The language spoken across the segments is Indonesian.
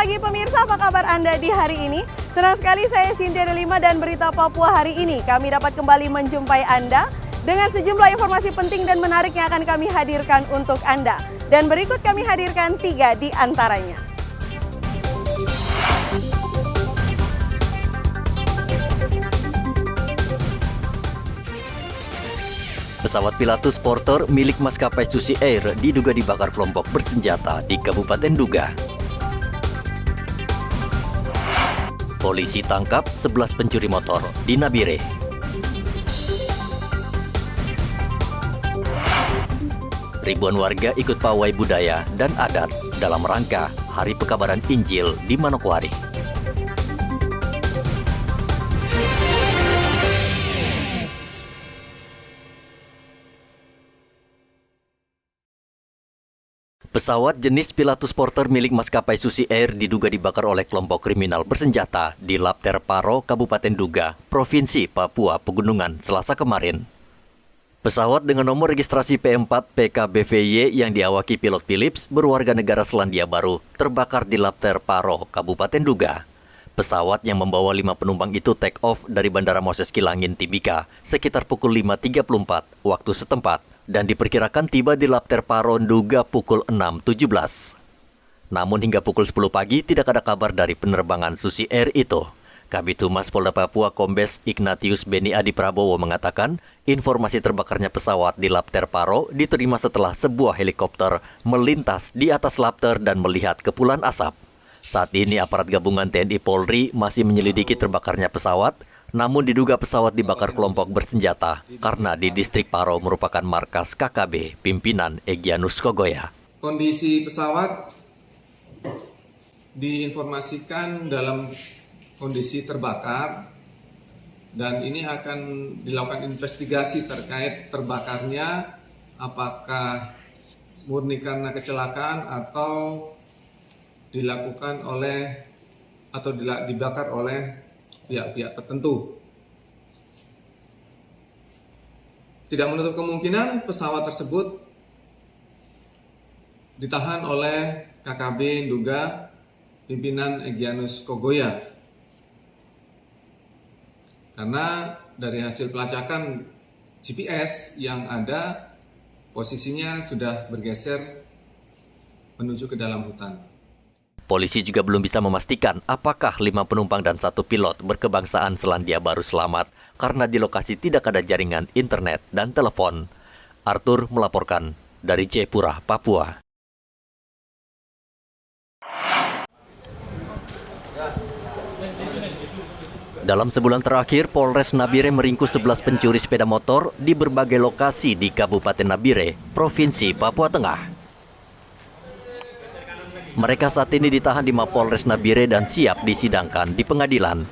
pagi pemirsa, apa kabar Anda di hari ini? Senang sekali saya Cynthia Delima dan Berita Papua hari ini. Kami dapat kembali menjumpai Anda dengan sejumlah informasi penting dan menarik yang akan kami hadirkan untuk Anda. Dan berikut kami hadirkan 3 di antaranya. Pesawat Pilatus Porter milik maskapai Susi Air diduga dibakar kelompok bersenjata di Kabupaten Duga. Polisi tangkap 11 pencuri motor di Nabire. Ribuan warga ikut pawai budaya dan adat dalam rangka Hari Pekabaran Injil di Manokwari. Pesawat jenis Pilatus Porter milik maskapai Susi Air diduga dibakar oleh kelompok kriminal bersenjata di Lapter Paro, Kabupaten Duga, Provinsi Papua Pegunungan, Selasa kemarin. Pesawat dengan nomor registrasi P4 PKBVY yang diawaki pilot Philips berwarga negara Selandia Baru terbakar di Lapter Paro, Kabupaten Duga. Pesawat yang membawa 5 penumpang itu take off dari Bandara Moses Kilangin, Timika sekitar pukul 5.34 waktu setempat dan diperkirakan tiba di Lapter Paro Duga pukul 6.17. Namun hingga pukul 10 pagi tidak ada kabar dari penerbangan Susi Air itu. Kabid Humas Polda Papua Kombes Ignatius Beni Adi Prabowo mengatakan informasi terbakarnya pesawat di Lapter Paro diterima setelah sebuah helikopter melintas di atas Lapter dan melihat kepulan asap. Saat ini aparat gabungan TNI Polri masih menyelidiki terbakarnya pesawat, namun diduga pesawat dibakar kelompok bersenjata karena di distrik Paro merupakan markas KKB pimpinan Egyanus Kogoya. Kondisi pesawat diinformasikan dalam kondisi terbakar dan ini akan dilakukan investigasi terkait terbakarnya apakah murni karena kecelakaan atau dilakukan oleh atau dibakar oleh pihak-pihak tertentu. Tidak menutup kemungkinan pesawat tersebut ditahan oleh KKB Duga pimpinan Egyanus Kogoya. Karena dari hasil pelacakan GPS yang ada, posisinya sudah bergeser menuju ke dalam hutan. Polisi juga belum bisa memastikan apakah 5 penumpang dan 1 pilot berkebangsaan Selandia Baru selamat karena di lokasi tidak ada jaringan internet dan telepon. Arthur melaporkan dari Jayapura, Papua. Dalam sebulan terakhir, Polres Nabire meringkus 11 pencuri sepeda motor di berbagai lokasi di Kabupaten Nabire, Provinsi Papua Tengah. Mereka saat ini ditahan di Mapolres Nabire dan siap disidangkan di pengadilan.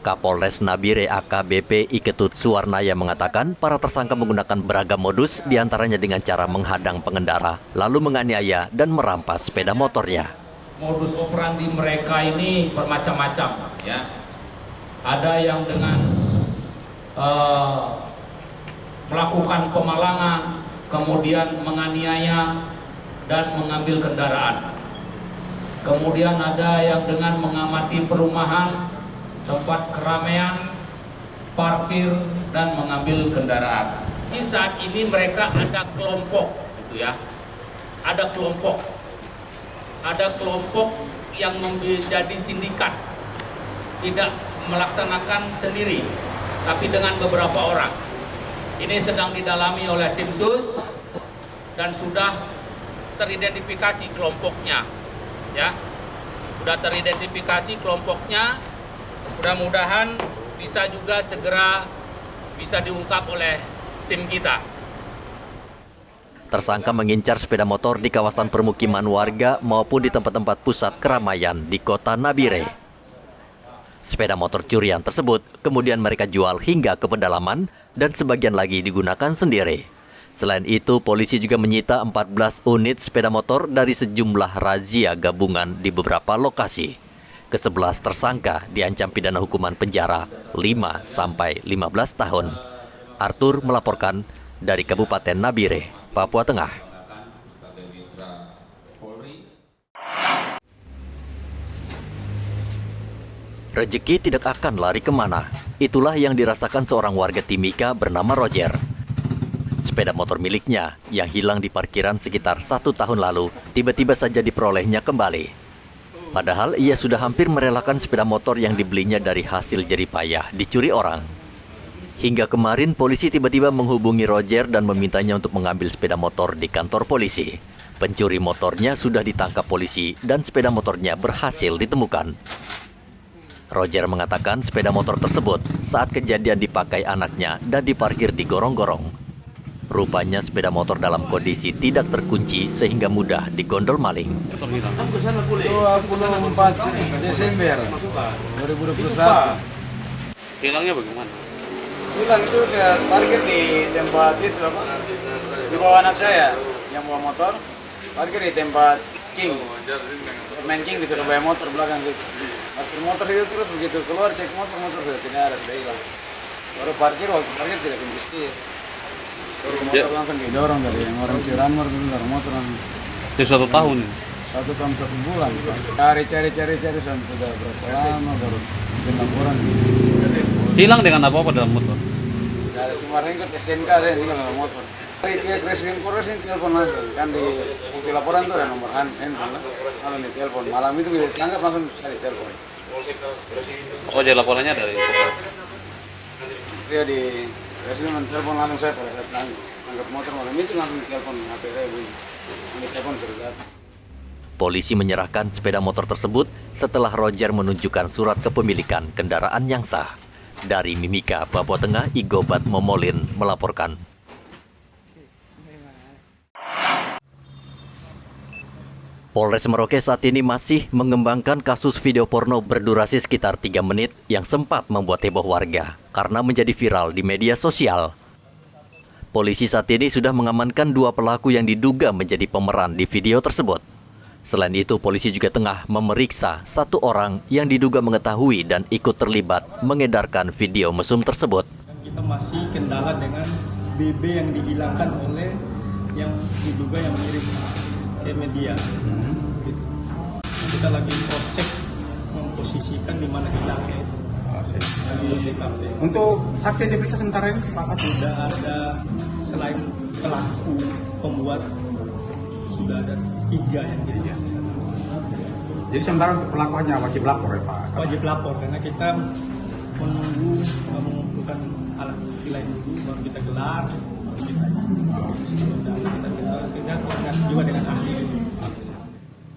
Kapolres Nabire AKBP Iketut Suwarnaya mengatakan para tersangka menggunakan beragam modus diantaranya dengan cara menghadang pengendara, lalu menganiaya dan merampas sepeda motornya. Modus operandi mereka ini bermacam-macam, ya. Ada yang dengan melakukan pemalangan, kemudian menganiaya dan mengambil kendaraan. Kemudian ada yang dengan mengamati perumahan, tempat keramaian, parkir, dan mengambil kendaraan. Di saat ini mereka ada kelompok, gitu ya. Ada kelompok yang menjadi sindikat, tidak melaksanakan sendiri, tapi dengan beberapa orang. Ini sedang didalami oleh tim sus dan sudah teridentifikasi kelompoknya, ya, sudah teridentifikasi kelompoknya. Mudah-mudahan bisa juga segera bisa diungkap oleh tim kita. Tersangka mengincar sepeda motor di kawasan permukiman warga maupun di tempat-tempat pusat keramaian di kota Nabire. Sepeda motor curian tersebut kemudian mereka jual hingga ke pedalaman dan sebagian lagi digunakan sendiri. Selain itu, polisi juga menyita 14 unit sepeda motor dari sejumlah razia gabungan di beberapa lokasi. Ke-11 tersangka diancam pidana hukuman penjara 5-15 tahun. Arthur melaporkan dari Kabupaten Nabire, Papua Tengah. Rezeki tidak akan lari kemana. Itulah yang dirasakan seorang warga Timika bernama Roger. Sepeda motor miliknya yang hilang di parkiran sekitar 1 tahun lalu tiba-tiba saja diperolehnya kembali. Padahal ia sudah hampir merelakan sepeda motor yang dibelinya dari hasil jerih payah dicuri orang. Hingga kemarin polisi tiba-tiba menghubungi Roger dan memintanya untuk mengambil sepeda motor di kantor polisi. Pencuri motornya sudah ditangkap polisi dan sepeda motornya berhasil ditemukan. Roger mengatakan sepeda motor tersebut saat kejadian dipakai anaknya dan diparkir di gorong-gorong. Rupanya sepeda motor dalam kondisi tidak terkunci sehingga mudah digondol maling. 24 Desember 2021. Hilangnya bagaimana? Hilang itu saya parkir di tempat itu apa? Di bawah anak saya yang bawa motor. Parkir di tempat King. Main King di Surabaya motor belakang gitu. Parkir motor itu terus begitu keluar cek motor sudah tidak ada, sudah hilang. Baru parkir waktu parkir tidak kunci setir. Motor langsung didorong dari yang orang Ciranmor itu motor langsung. Di 1 tahun. 1 tahun 1 bulan. Cari sampai sudah berapa lama baru bikin laporan. Hilang dengan apa dalam motor? Dari kemarin ikut STNK saya tinggal dalam motor. Dari pihak Reskrim Polres ini telepon langsung. Kan di bukti laporan tuh ada nomor handphone. Kalau di telepon malam itu bisa ditangkap langsung cari telepon. Oh, jadi laporannya dari Dia di Reskrim telepon langsung saya pada saat tangkap motor malam itu langsung telepon HP saya bunyi. Ini telepon sudah datang. Polisi menyerahkan sepeda motor tersebut setelah Roger menunjukkan surat kepemilikan kendaraan yang sah. Dari Mimika, Papua Tengah, Igobat Momolin melaporkan. Polres Merauke saat ini masih mengembangkan kasus video porno berdurasi sekitar 3 menit yang sempat membuat heboh warga karena menjadi viral di media sosial. Polisi saat ini sudah mengamankan 2 pelaku yang diduga menjadi pemeran di video tersebut. Selain itu, polisi juga tengah memeriksa 1 orang yang diduga mengetahui dan ikut terlibat mengedarkan video mesum tersebut. Kita masih kendala dengan BB yang dihilangkan oleh yang diduga yang mengirim ke media. Kita lagi cross-check memposisikan di mana hilangnya itu. Di TKP. Untuk saksi yang diperiksa sementara ini, Pak, sudah ada selain pelaku pembuat sudah ada 3 yang dilihat di sana. Jadi sementara untuk pelaku hanya wajib lapor ya Pak? Wajib lapor karena kita menunggu mengumpulkan alat bukti lain dulu baru kita gelar, baru kita koordinasi juga dengan ahli.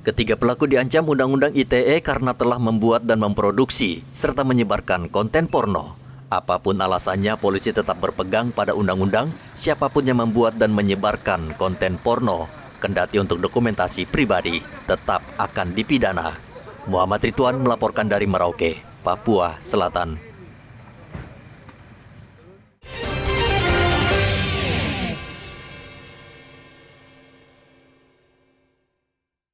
Ketiga pelaku diancam Undang-Undang ITE karena telah membuat dan memproduksi serta menyebarkan konten porno. Apapun alasannya, polisi tetap berpegang pada undang-undang. Siapapun yang membuat dan menyebarkan konten porno, kendati untuk dokumentasi pribadi, tetap akan dipidana. Muhammad Ridwan melaporkan dari Merauke, Papua Selatan.